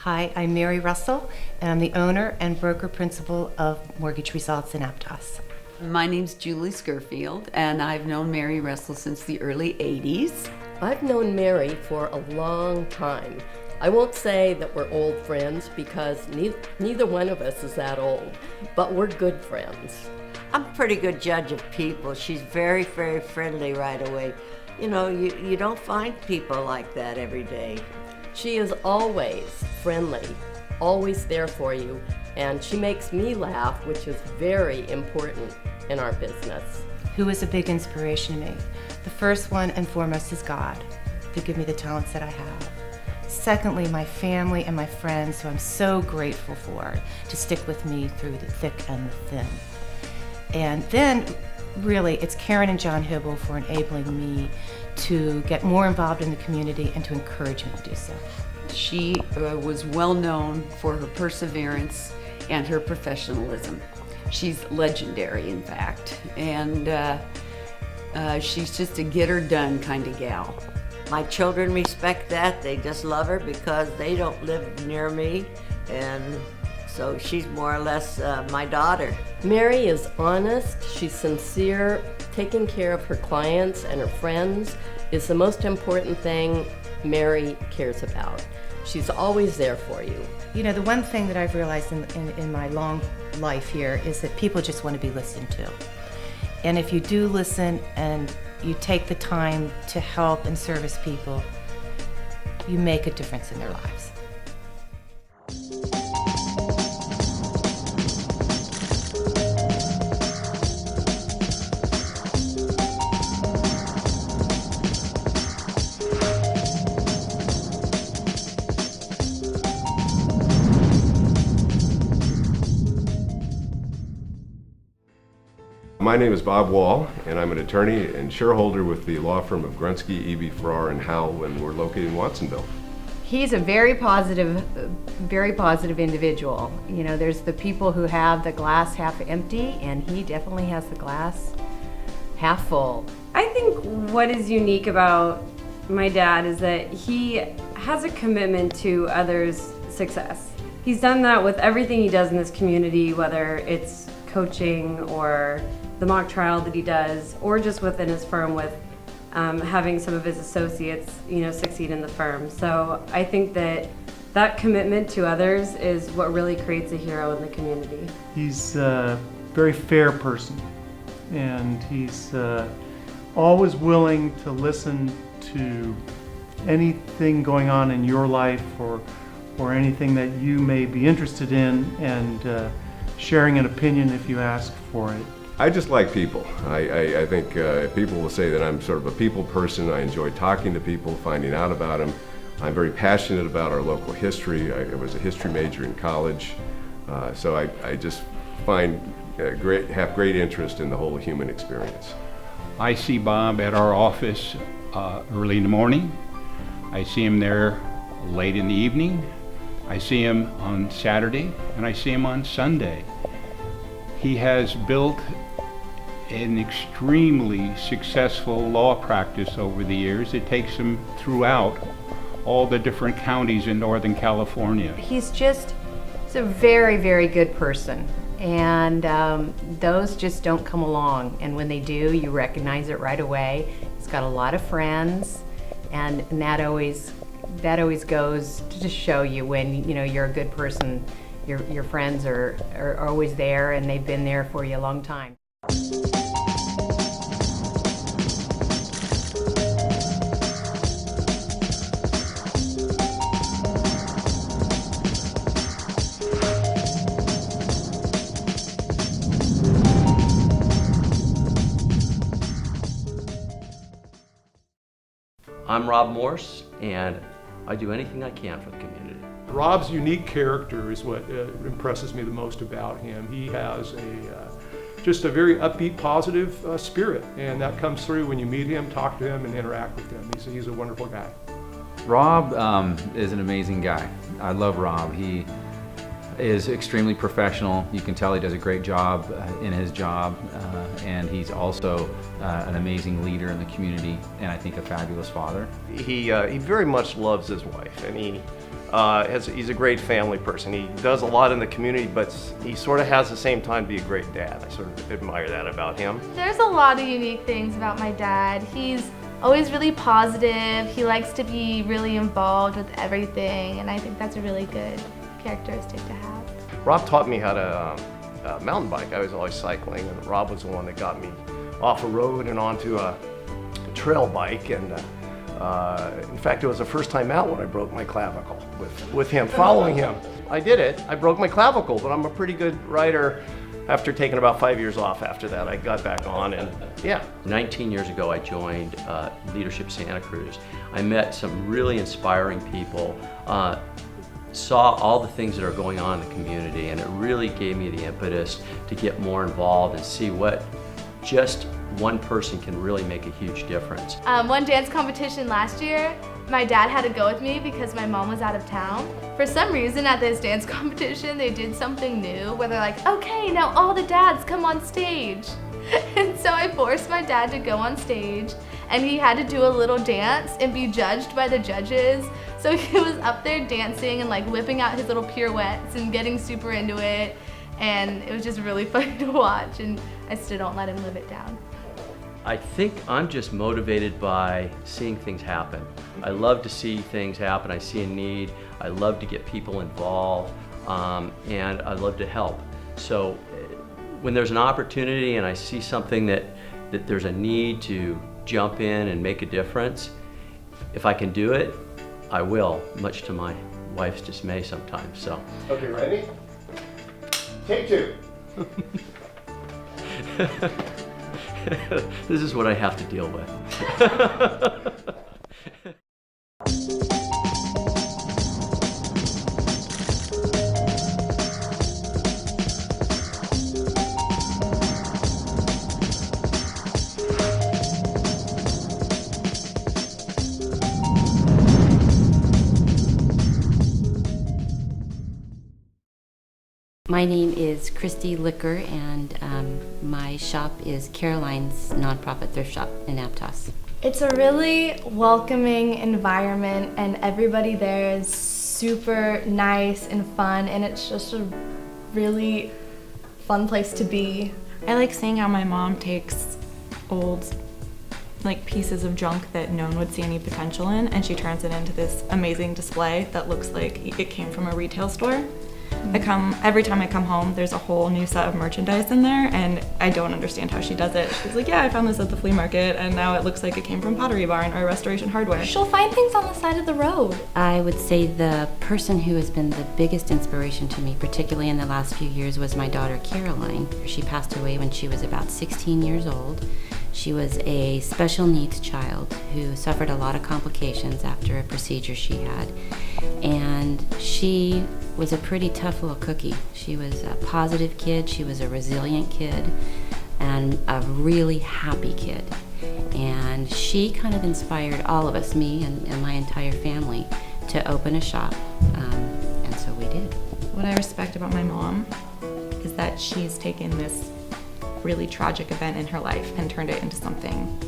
Hi, I'm Mary Russell, and I'm the owner and broker principal of Mortgage Results in Aptos. My name's Julie Scurfield, and I've known Mary Russell since the early 80s. I've known Mary for a long time. I won't say that we're old friends because neither one of us is that old, but we're good friends. I'm a pretty good judge of people. She's very, very friendly right away. You know, you don't find people like that every day. She is always friendly, always there for you, and she makes me laugh, which is very important in our business. Who is a big inspiration to me? The first one and foremost is God, to give me the talents that I have. Secondly, my family and my friends, who I'm so grateful for, to stick with me through the thick and the thin. And then, really, it's Karen and John Hibble for enabling me to get more involved in the community and to encourage me to do so. She was well known for her perseverance and her professionalism. She's legendary, in fact, and she's just a get-her-done kind of gal. My children respect that. They just love her because they don't live near me, and so she's more or less my daughter. Mary is honest, she's sincere. Taking care of her clients and her friends is the most important thing Mary cares about. She's always there for you. You know, the one thing that I've realized in my long life here is that people just want to be listened to. And if you do listen and you take the time to help and service people, you make a difference in their lives. My name is Bob Wall, and I'm an attorney and shareholder with the law firm of Grunsky, Eby, Farrar, and Howell, and we're located in Watsonville. He's a very positive individual. You know, there's the people who have the glass half empty, and he definitely has the glass half full. I think what is unique about my dad is that he has a commitment to others' success. He's done that with everything he does in this community, whether it's coaching or the mock trial that he does, or just within his firm with having some of his associates, you know, succeed in the firm. So I think that commitment to others is what really creates a hero in the community. He's a very fair person, and he's always willing to listen to anything going on in your life or anything that you may be interested in, and sharing an opinion if you ask for it. I just like people. I think people will say that I'm sort of a people person. I enjoy talking to people, finding out about them. I'm very passionate about our local history. I was a history major in college, so I just have great interest in the whole human experience. I see Bob at our office early in the morning. I see him there late in the evening. I see him on Saturday, and I see him on Sunday. He has built an extremely successful law practice over the years. It takes him throughout all the different counties in Northern California. He's a very, very good person, and those just don't come along. And when they do, you recognize it right away. He's got a lot of friends, and that always goes to just show you when, you know, you're a good person. Your friends are always there, and they've been there for you a long time. I'm Rob Morse, and I do anything I can for the community. Rob's unique character is what impresses me the most about him. He has just a very upbeat, positive spirit, and that comes through when you meet him, talk to him, and interact with him. He's a wonderful guy. Rob is an amazing guy. I love Rob. He is extremely professional. You can tell he does a great job in his job, and he's also an amazing leader in the community, and I think a fabulous father. He very much loves his wife, and he's a great family person. He does a lot in the community, but he sort of has the same time to be a great dad. I sort of admire that about him. There's a lot of unique things about my dad. He's always really positive. He likes to be really involved with everything, and I think that's a really good characteristic to have. Rob taught me how to mountain bike. I was always cycling, and Rob was the one that got me off a road and onto a trail bike. And in fact, it was the first time out when I broke my clavicle with him, following him. I did it. I broke my clavicle, but I'm a pretty good rider. After taking about 5 years off after that, I got back on, and yeah. 19 years ago, I joined Leadership Santa Cruz. I met some really inspiring people, saw all the things that are going on in the community, and it really gave me the impetus to get more involved and see what just one person can really make a huge difference. One dance competition last year, my dad had to go with me because my mom was out of town. For some reason at this dance competition, they did something new where they're like, okay, now all the dads come on stage. And so I forced my dad to go on stage, and he had to do a little dance and be judged by the judges. So he was up there dancing and like whipping out his little pirouettes and getting super into it. And it was just really funny to watch, and I still don't let him live it down. I think I'm just motivated by seeing things happen. I love to see things happen. I see a need. I love to get people involved, and I love to help. So when there's an opportunity and I see something that there's a need to jump in and make a difference, if I can do it, I will, much to my wife's dismay sometimes. So. Okay, ready? Take two. This is what I have to deal with. My name is Christy Liquor, and my shop is Caroline's nonprofit thrift shop in Aptos. It's a really welcoming environment, and everybody there is super nice and fun, and it's just a really fun place to be. I like seeing how my mom takes old pieces of junk that no one would see any potential in, and she turns it into this amazing display that looks like it came from a retail store. Every time I come home, there's a whole new set of merchandise in there, and I don't understand how she does it. She's like, yeah, I found this at the flea market, and now it looks like it came from Pottery Barn or Restoration Hardware. She'll find things on the side of the road. I would say the person who has been the biggest inspiration to me, particularly in the last few years, was my daughter Caroline. She passed away when she was about 16 years old. She was a special needs child who suffered a lot of complications after a procedure she had. And she was a pretty tough little cookie. She was a positive kid, she was a resilient kid, and a really happy kid. And she kind of inspired all of us, me and my entire family, to open a shop, and so we did. What I respect about my mom is that she's taken this really tragic event in her life and turned it into something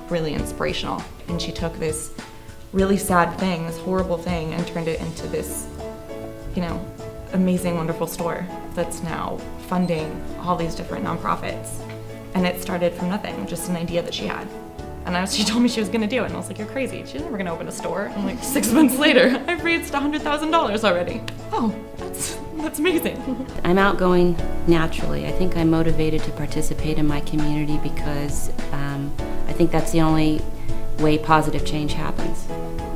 really inspirational. And she took this really sad thing, this horrible thing, and turned it into this, amazing, wonderful store that's now funding all these different nonprofits. And it started from nothing, just an idea that she had. And she told me she was gonna do it, and I was like, you're crazy. She's never gonna open a store. And 6 months later, I've raised $100,000 already. Oh, that's amazing. I'm outgoing naturally. I think I'm motivated to participate in my community because I think that's the only way positive change happens.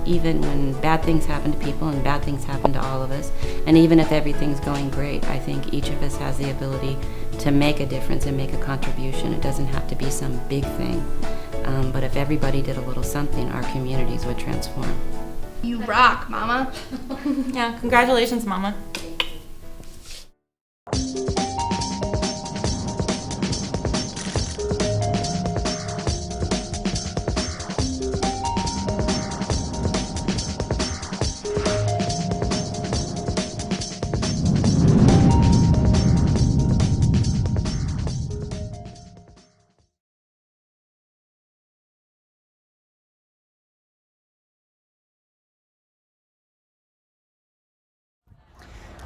Even when bad things happen to people, and bad things happen to all of us, and even if everything's going great, I think each of us has the ability to make a difference and make a contribution. It doesn't have to be some big thing. But if everybody did a little something, our communities would transform. You rock, Mama. Yeah, congratulations, Mama.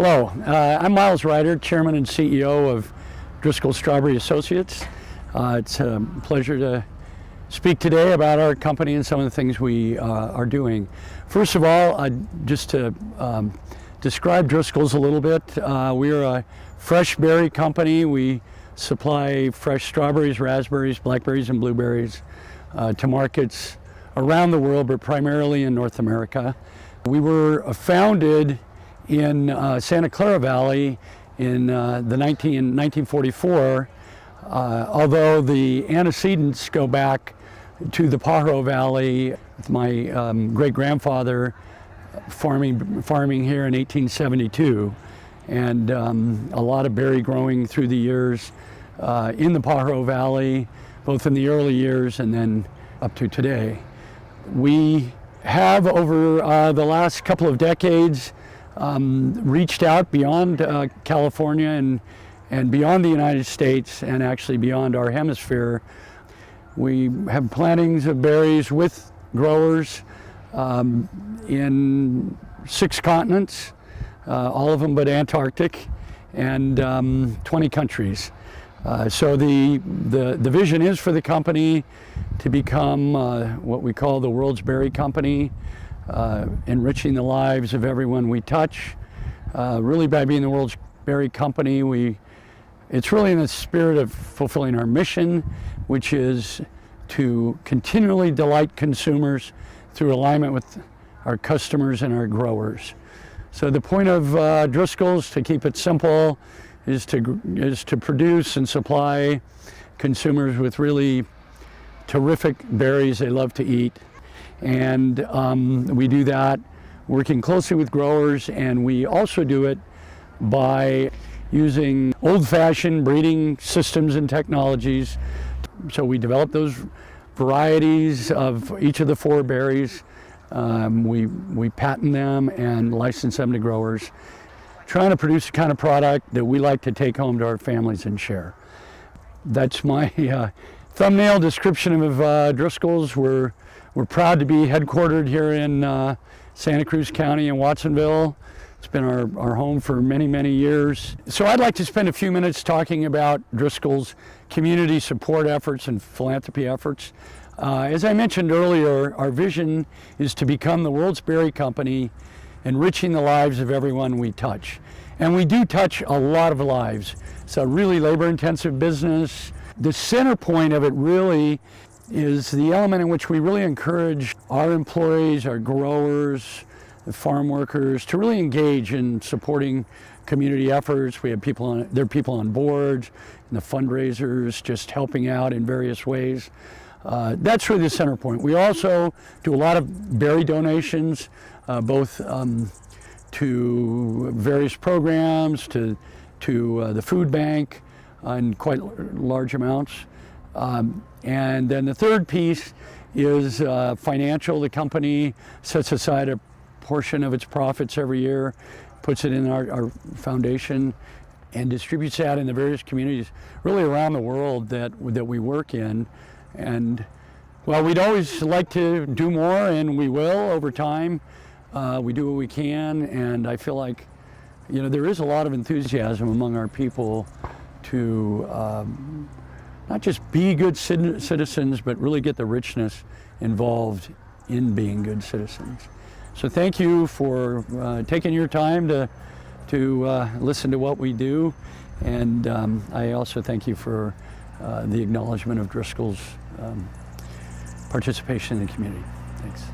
Hello, I'm Miles Ryder, Chairman and CEO of Driscoll Strawberry Associates. It's a pleasure to speak today about our company and some of the things we are doing. First of all, just to describe Driscoll's a little bit, we are a fresh berry company. We supply fresh strawberries, raspberries, blackberries, and blueberries to markets around the world, but primarily in North America. We were founded in Santa Clara Valley in 1944, although the antecedents go back to the Pajaro Valley. My great-grandfather farming here in 1872, and a lot of berry growing through the years in the Pajaro Valley, both in the early years and then up to today. We have, over the last couple of decades, reached out beyond California and beyond the United States, and actually beyond our hemisphere. We have plantings of berries with growers in 6 continents, all of them but Antarctic, and 20 countries. So the vision is for the company to become what we call the world's berry company, enriching the lives of everyone we touch. Really, by being the world's berry company, it's really in the spirit of fulfilling our mission, which is to continually delight consumers through alignment with our customers and our growers. So the point of Driscoll's, to keep it simple, is to produce and supply consumers with really terrific berries they love to eat. And we do that working closely with growers, and we also do it by using old-fashioned breeding systems and technologies. So we develop those varieties of each of the 4 berries. We patent them and license them to growers, trying to produce the kind of product that we like to take home to our families and share. That's my thumbnail description of Driscoll's. We're proud to be headquartered here in Santa Cruz County in Watsonville. It's been our home for many, many years. So I'd like to spend a few minutes talking about Driscoll's community support efforts and philanthropy efforts. As I mentioned earlier, our vision is to become the world's berry company, enriching the lives of everyone we touch. And we do touch a lot of lives. It's a really labor-intensive business. The center point of it really is the element in which we really encourage our employees, our growers, the farm workers to really engage in supporting community efforts. We have there are people on boards and the fundraisers just helping out in various ways. That's really the center point. We also do a lot of berry donations, both to various programs, to the food bank in quite large amounts. And then the third piece is financial. The company sets aside a portion of its profits every year, puts it in our foundation, and distributes that in the various communities really around the world that we work in. And well, we'd always like to do more, and we will over time. We do what we can, and I feel like, there is a lot of enthusiasm among our people to not just be good citizens, but really get the richness involved in being good citizens. So thank you for taking your time to listen to what we do, and I also thank you for the acknowledgement of Driscoll's participation in the community. Thanks.